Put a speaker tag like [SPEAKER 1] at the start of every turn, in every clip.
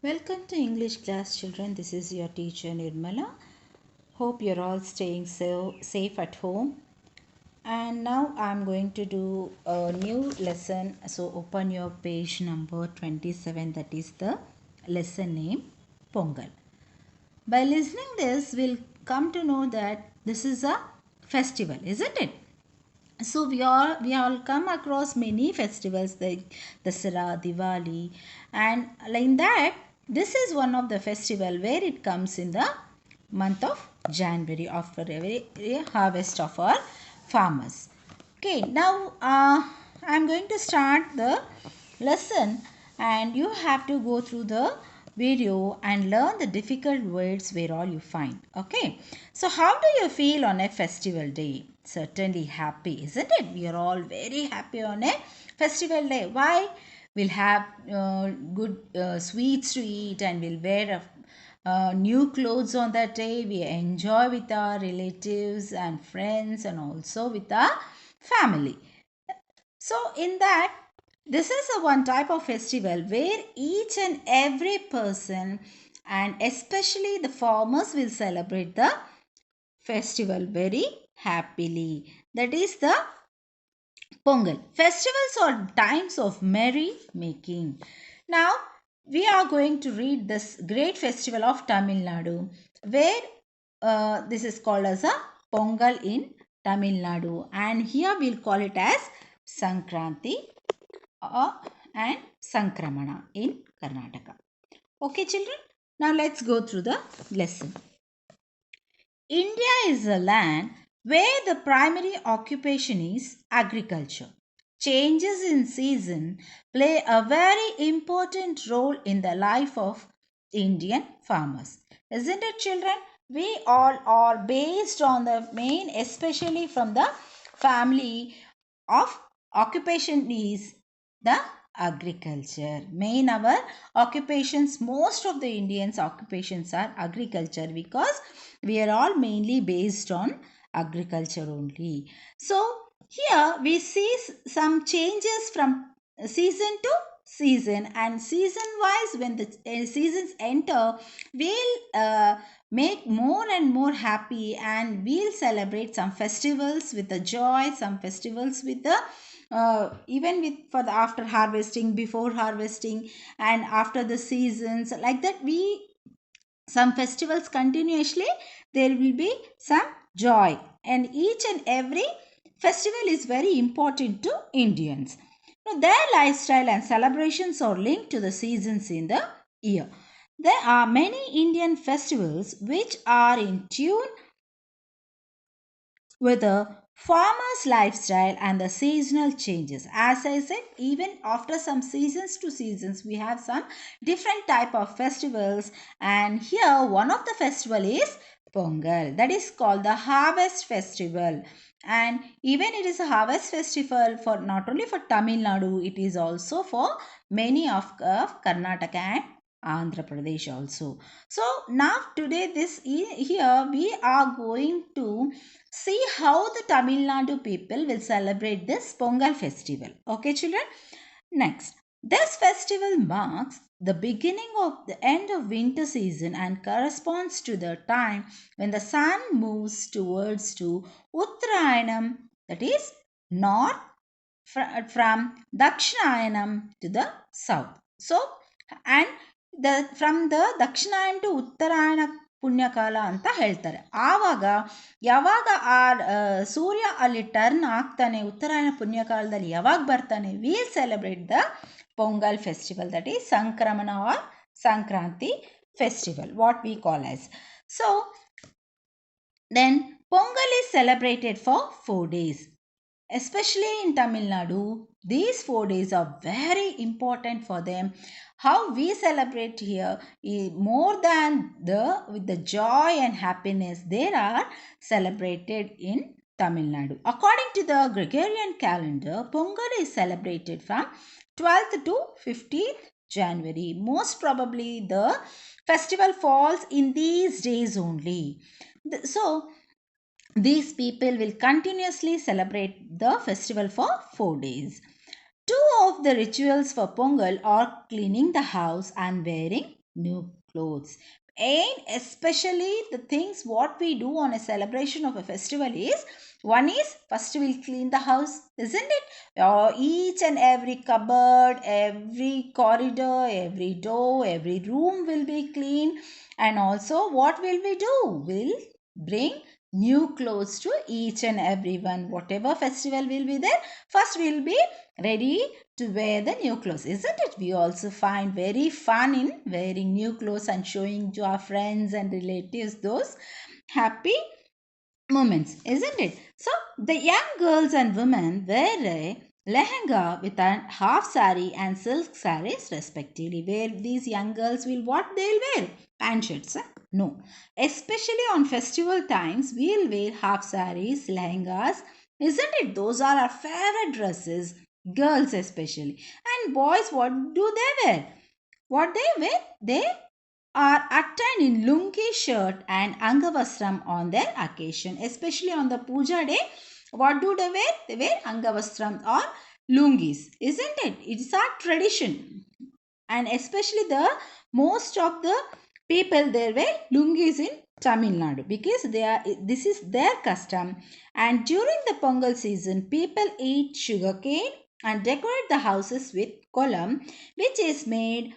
[SPEAKER 1] Welcome to English class, children. This is your teacher Nirmala. Hope you're all staying so safe at home. And now I'm going to do a new lesson. So open your page number 27. That is the lesson name Pongal. By listening this, we'll come to know that this is a festival, isn't it? So we all come across many festivals like Dasara, Diwali, and like that, this is one of the festival where it comes in the month of January after every harvest of our farmers. Okay, now I'm going to start the lesson, and you have to go through the video and learn the difficult words where all you find. Okay, so how do you feel on a festival day? Certainly happy, isn't it? We are all very happy on a festival day. Why? We'll have good sweets to eat, and we'll wear new clothes on that day. We enjoy with our relatives and friends, and also with our family. So in that, this is a one type of festival where each and every person, and especially the farmers, will celebrate the festival very happily. That is the Pongal. Festivals are times of merry making. Now we are going to read this great festival of Tamil Nadu, where this is called as a Pongal in Tamil Nadu, and here we'll call it as Sankranti uh, and Sankramana in Karnataka. Okay, children. Now let's go through the lesson. India is a land where the primary occupation is agriculture. Changes in season play a very important role in the life of Indian farmers. Isn't it, children? We all are based on the main, especially from the family of occupation is the agriculture. Main our occupations, most of the Indians occupations are agriculture, because we are all mainly based on agriculture only. So here we see some changes from season to season, and season wise, when the seasons enter, we'll make more and more happy, and we'll celebrate some festivals with the joy, some festivals with the even with for the after harvesting, before harvesting, and after the seasons, like that, we some festivals continuously, there will be some joy, and each and every festival is very important to Indians. Now, their lifestyle and celebrations are linked to the seasons in the year. There are many Indian festivals which are in tune with the farmer's lifestyle and the seasonal changes. As I said, even after some seasons to seasons, we have some different type of festivals, and here one of the festival is Pongal, that is called the harvest festival. And even it is a harvest festival for not only for Tamil Nadu, it is also for many of Karnataka and Andhra Pradesh also. So now today here we are going to see how the Tamil Nadu people will celebrate this Pongal festival. Okay, children? Next, this festival marks the beginning of the end of winter season and corresponds to the time when the sun moves towards to Uttarayanam, that is north, from Dakshinayanam to the south. So, and from the Dakshinayana to Uttarayana ಪುಣ್ಯಕಾಲ ಅಂತ ಹೇಳ್ತಾರೆ. ಆವಾಗ ಯಾವಾಗ ಸೂರ್ಯ ಅಲ್ಲಿ turn ಆಗ್ತಾನೆ, ಉತ್ತರಾಯಣ ಪುಣ್ಯಕಾಲದಲ್ಲಿ ಯಾವಾಗ ಬರ್ತಾನೆ, we celebrate the Pongal festival, that is Sankramana or Sankranti festival, what we call as. So then Pongal is celebrated for 4 days. Especially in Tamil Nadu, these 4 days are very important for them. How we celebrate here is more than with the joy and happiness they are celebrated in Tamil Nadu. According to the Gregorian calendar, Pongal is celebrated from 12th to 15th January. Most probably the festival falls in these days only. So these people will continuously celebrate the festival for 4 days. Two of the rituals for Pongal are cleaning the house and wearing new clothes. And especially the things what we do on a celebration of a festival is, one is first we'll clean the house, isn't it? Each and every cupboard, every corridor, every door, every room will be clean. And also what will we do? We'll bring new clothes to each and every one. Whatever festival will be there, first we'll be ready to wear the new clothes, isn't it? We also find very fun in wearing new clothes and showing to our friends and relatives those happy moments, isn't it? So the young girls and women wear a lehenga with a half sari and silk saris respectively. Where these young girls will what they'll wear? Pant shirts. No. Especially on festival times, we'll wear half saris, lehengas, isn't it? Those are our favorite dresses, girls especially. And boys, what do they wear? What they wear? They are attend in lungi shirt and angavastram on their occasion, especially on the puja day. What do they wear? They wear angavastram or lungis, isn't it? It's our tradition. And especially the most of the people there wear lungis in Tamil Nadu because this is their custom. And during the Pongal season, people eat sugarcane and decorate the houses with kolam, which is made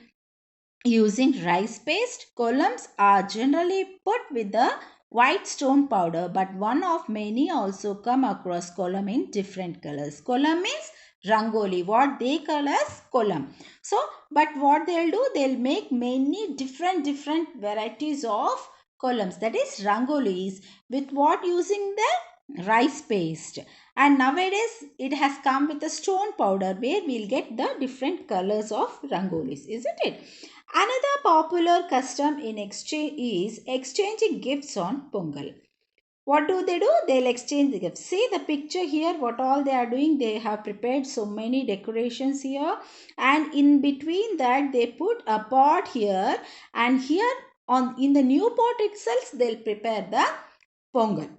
[SPEAKER 1] using rice paste. Columns are generally put with the white stone powder, but one of many also come across column in different colors. Column means rangoli, what they call as column. So, but what they'll do, they'll make many different varieties of columns, that is rangolis, with what using the rice paste. And nowadays it has come with a stone powder where we'll get the different colors of rangolis, isn't it? Another popular custom in exchange is exchanging gifts on Pongal. What do? They'll exchange the gifts. See the picture here, what all they are doing. They have prepared so many decorations here, and in between that they put a pot here, and here on in the new pot itself they'll prepare the Pongal.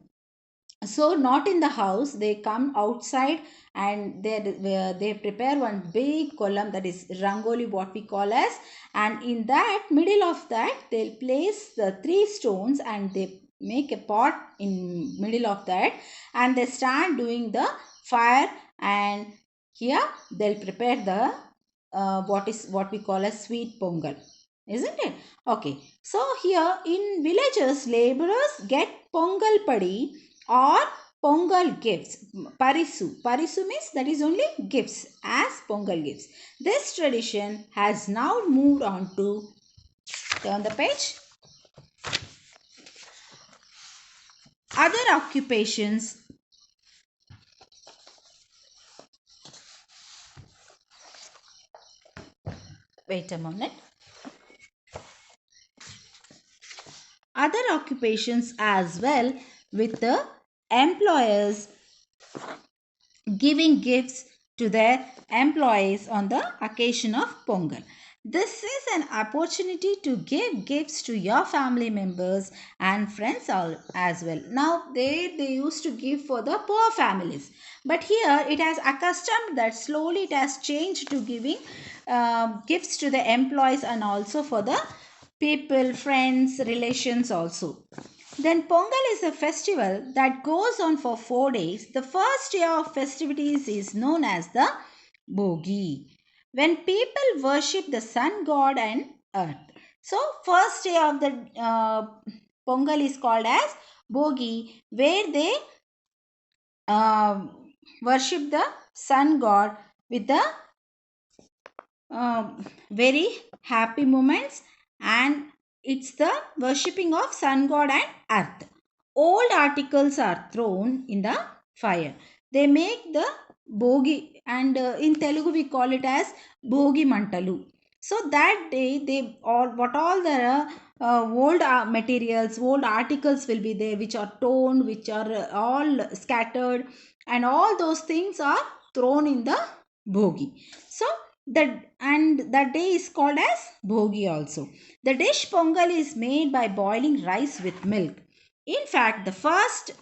[SPEAKER 1] So not in the house, they come outside and they prepare one big column, that is rangoli what we call as, and in that middle of that they'll place the three stones and they make a pot in middle of that, and they start doing the fire, and here they'll prepare the what we call as sweet pongal, isn't it? Okay, so here in villages laborers get pongal padi or pongal gifts. Parisu means that is only gifts as pongal gifts. This tradition has now moved on to, turn the page, other occupations. Wait a minute. Other occupations as well, with the employers giving gifts to their employees on the occasion of Pongal. This is an opportunity to give gifts to your family members and friends as well. Now, they used to give for the poor families, but here it has accustomed that slowly it has changed to giving gifts to the employees and also for the people, friends, relations also. Then Pongal is a festival that goes on for 4 days. The first day of festivities is known as the Bogi, when people worship the sun god and earth. So first day of the Pongal is called as Bogi, where they uh, worship the sun god with the very happy moments, and it's the worshipping of sun god and earth. Old articles are thrown in the fire. They make the bogi, and in Telugu we call it as bogi mantalu. So that day they all the old materials, old articles will be there, which are torn, which are all scattered, and all those things are thrown in the bogi. So that day is called as bhogi also. The dish pongal is made by boiling rice with milk. In fact, the first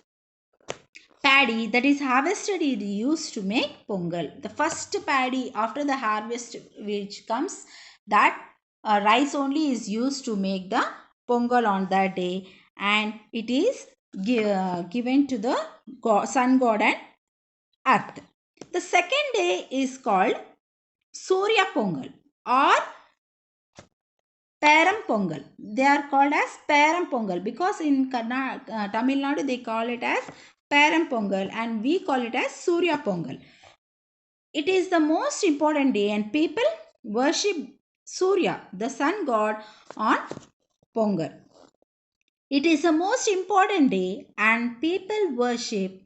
[SPEAKER 1] paddy that is harvested is used to make pongal. The first paddy after the harvest which comes, that rice only is used to make the pongal on that day, and it is given to the sun god and earth. The second day is called Surya Pongal or Peram Pongal. They are called as Peram Pongal because in Tamil Nadu they call it as Peram Pongal and we call it as Surya Pongal. It is the most important day and people worship Surya, the sun god, on Pongal. It is the most important day and people worship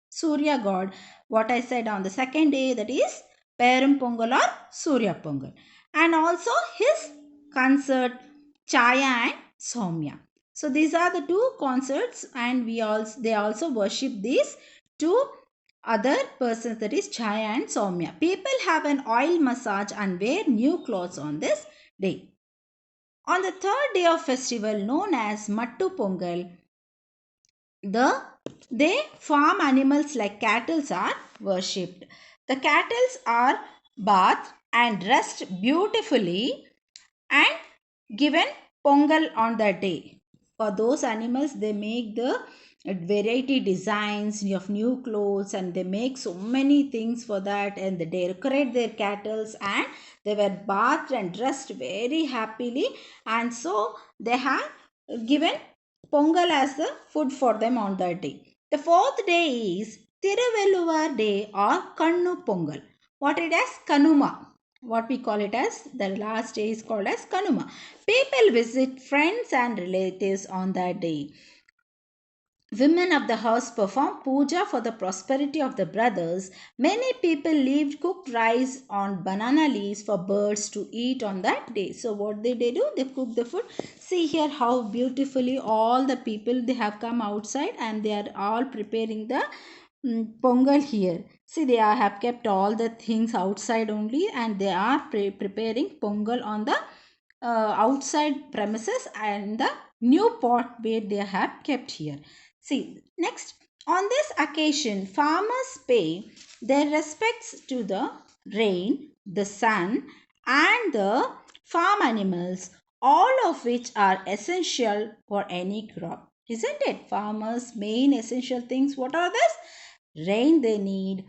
[SPEAKER 1] Surya god. What I said on the second day, that is Perum Pongal or Surya Pongal. And also his concert Chaya and Soumya. So these are the two concerts and they also worship these two other persons, that is Chaya and Soumya. People have an oil massage and wear new clothes on this day. On the third day of festival known as Mattu Pongal, they farm animals like cattle are worshipped. The cattle are bathed and dressed beautifully and given pongal on that day. For those animals, they make the variety designs of new clothes and they make so many things for that, and they decorate their cattle and they were bathed and dressed very happily, and so they have given pongal as the food for them on that day. The fourth day is Thiruvelluvar day or Kannu Pongal. What it is? Kanuma. What we call it as the last day is called as Kanuma. People visit friends and relatives on that day. Women of the house perform puja for the prosperity of the brothers. Many people leave cooked rice on banana leaves for birds to eat on that day. So what they do? They cook the food. See here how beautifully all the people they have come outside and they are all preparing the pongal here. See, they have kept all the things outside only and they are preparing pongal on the outside premises and the new pot where they have kept here. See, next, on this occasion, farmers pay their respects to the rain, the sun, and the farm animals, all of which are essential for any crop. Isn't it? Farmers' main essential things, what are this? Rain they need,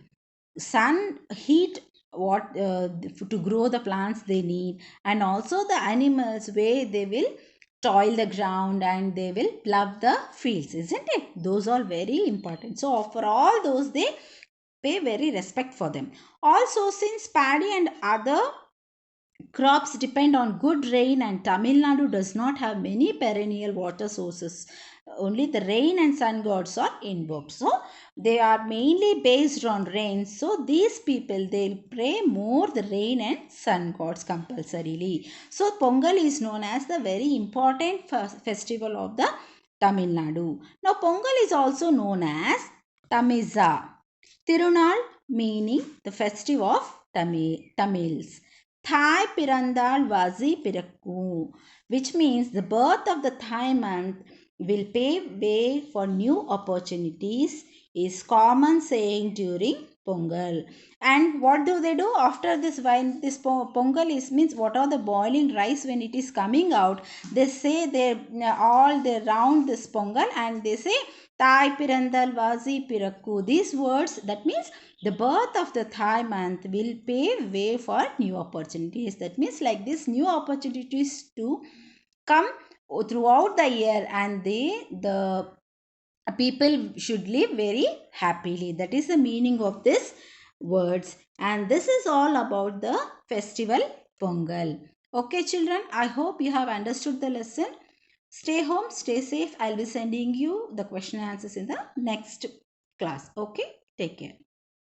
[SPEAKER 1] sun, heat, what to grow the plants they need, and also the animals where they will toil the ground and they will plough the fields, isn't it? Those are very important. So for all those they pay very respect for them. Also, since paddy and other crops depend on good rain and Tamil Nadu does not have many perennial water sources. Only the rain and sun gods are invoked. So they are mainly based on rain. So these people, they'll pray more the rain and sun gods compulsorily. So Pongal is known as the very important festival of the Tamil Nadu. Now Pongal is also known as Tamiza. Tirunal meaning the festive of Tamils. Thai Pirandal Vazi Pirakku, which means the birth of the Thai month will pave way for new opportunities, is common saying during Pongal. And what do they do after this? When this Pongal is means what are the boiling rice when it is coming out? They say they all they round this Pongal and they say Thai Pirandal Vazi Pirakku. These words, that means the birth of the Thai month will pave way for new opportunities. That means like this new opportunities to come throughout the year and the people should live very happily. That is the meaning of this words, and this is all about the festival Pongal. Okay children, I hope you have understood the lesson. Stay home, stay safe. I'll be sending you the question and answers in the next class. Okay, take care.